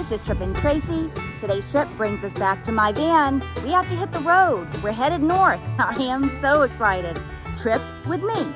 This is Trippin Traci. Today's trip brings us back to my van. We have to hit the road. We're headed north. I am so excited. Trip with me.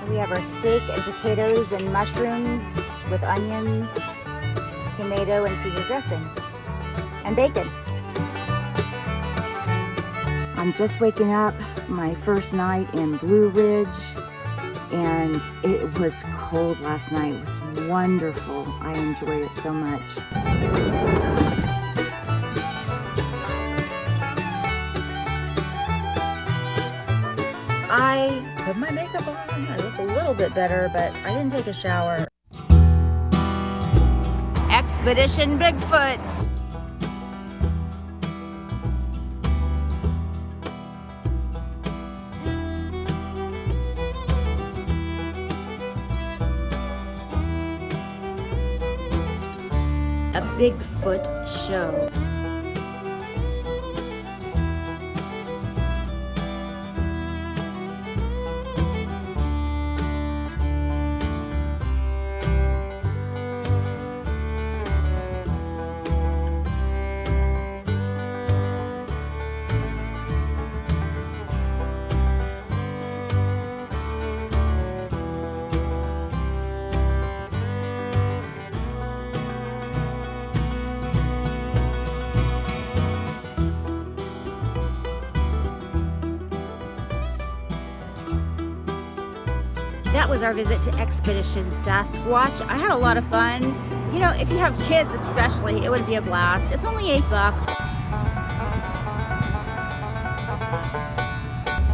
We have our steak and potatoes and mushrooms with onions, tomato and Caesar dressing, and bacon. I'm just waking up, my first night in Blue Ridge, and it was cold last night. It was wonderful. I enjoyed it so much. I put my makeup on. I look a little bit better, but I didn't take a shower. Expedition Bigfoot. A Bigfoot show. That was our visit to Expedition Sasquatch. I had a lot of fun. You know, if you have kids especially, it would be a blast. It's only $8.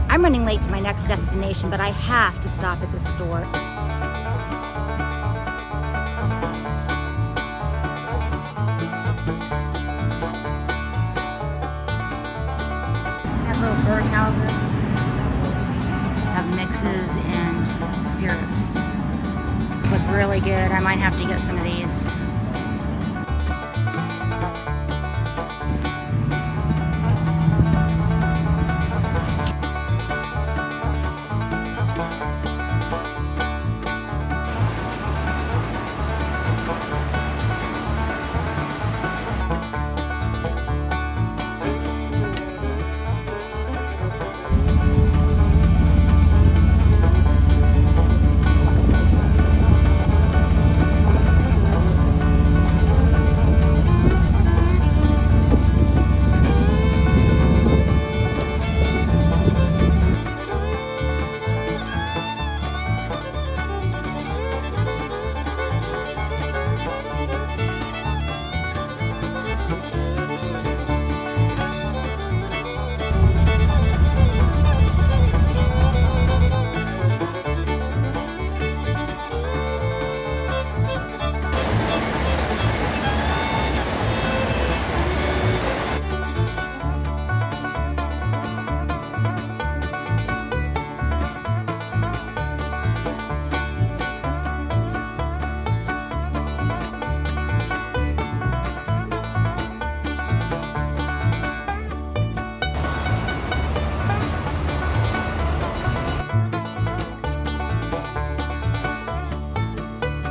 I'm running late to my next destination, but I have to stop at the store. Have little birdhouses. Have mixes and syrups. These look really good. I might have to get some of these.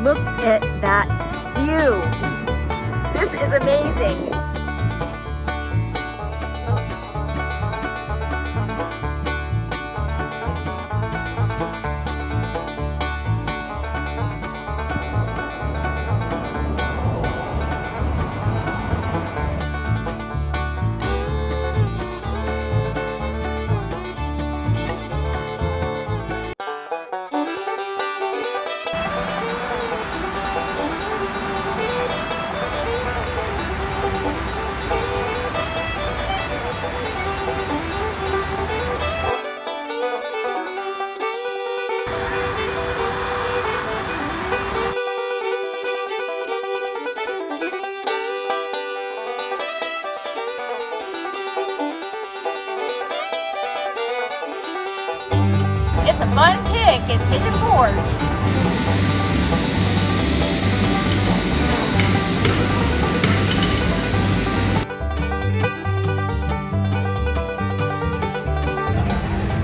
Look at that view. This is amazing. one pick at Pigeon Forge.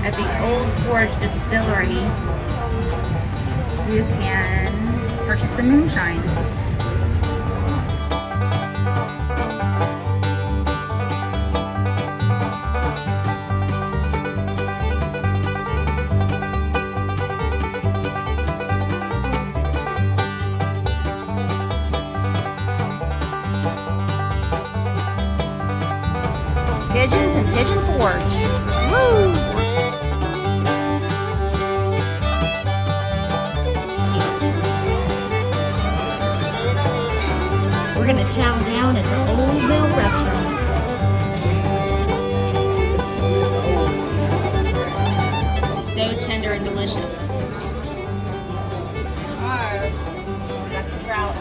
At the old Forge Distillery, you can purchase some moonshine. Pigeons and Pigeon Forge. Woo! We're gonna chow down at the Old Mill Restaurant. So tender and delicious. We got the trout.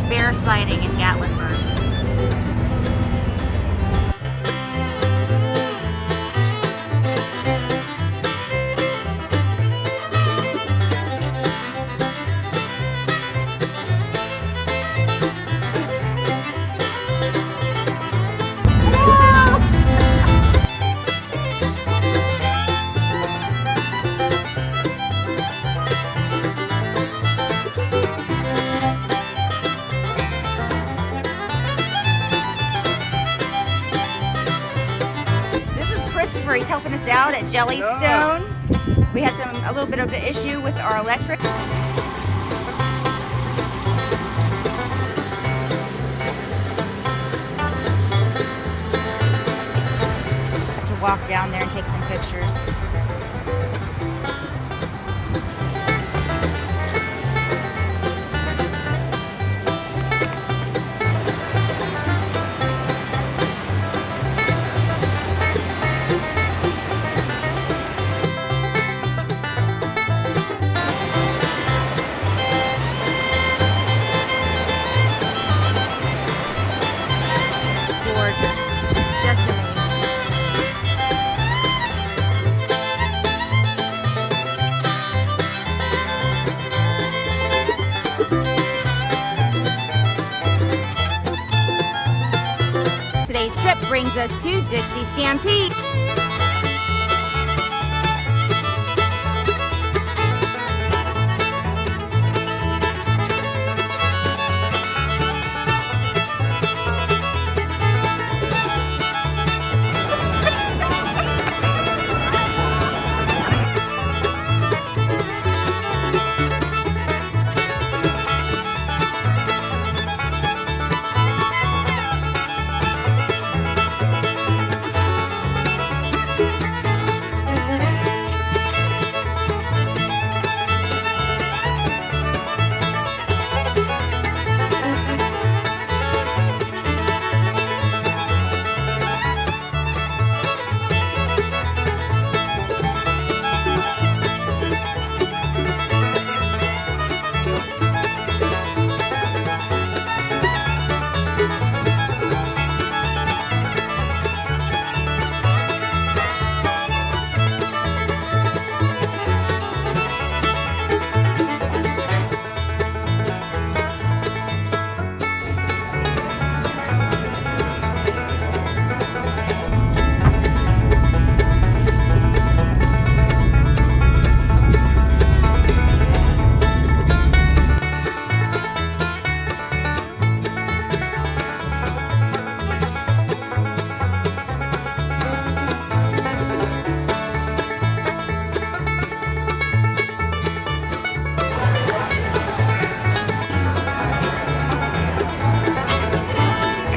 Bear sighting in Gatlinburg. He's helping us out at Jellystone. We had a little bit of an issue with our electric. To walk down there and take some pictures. Today's trip brings us to Dixie Stampede.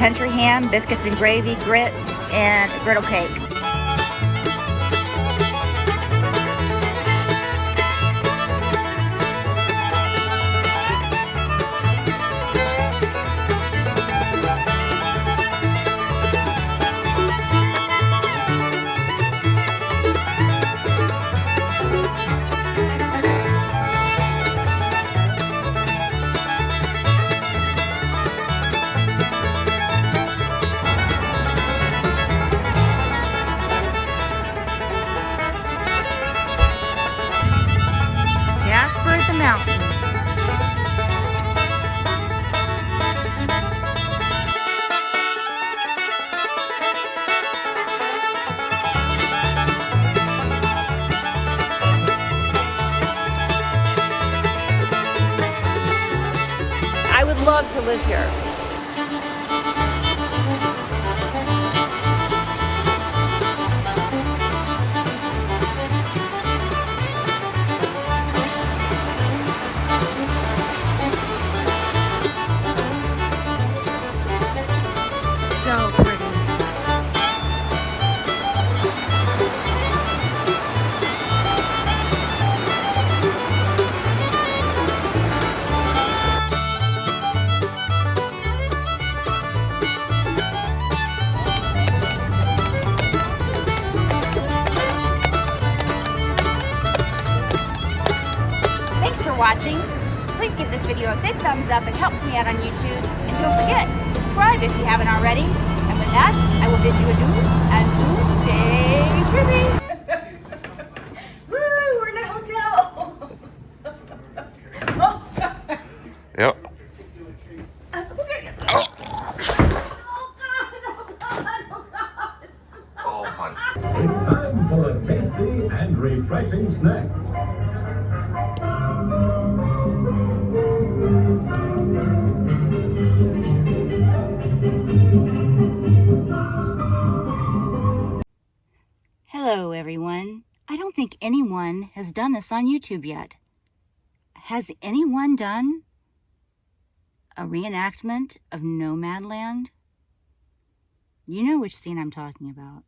country ham, biscuits and gravy, grits, and a griddle cake. Mountains. I would love to live here. So pretty. Thanks for watching. Please give this video a big thumbs up. It helps me out on YouTube. And don't forget, subscribe if you haven't already. And with that, I will bid you adieu and to stay trippy. Woo, we're in a hotel. Yep. Oh my. It's time for a tasty and refreshing snack. Hello everyone. I don't think anyone has done this on YouTube yet. Has anyone done a reenactment of Nomadland? You know which scene I'm talking about.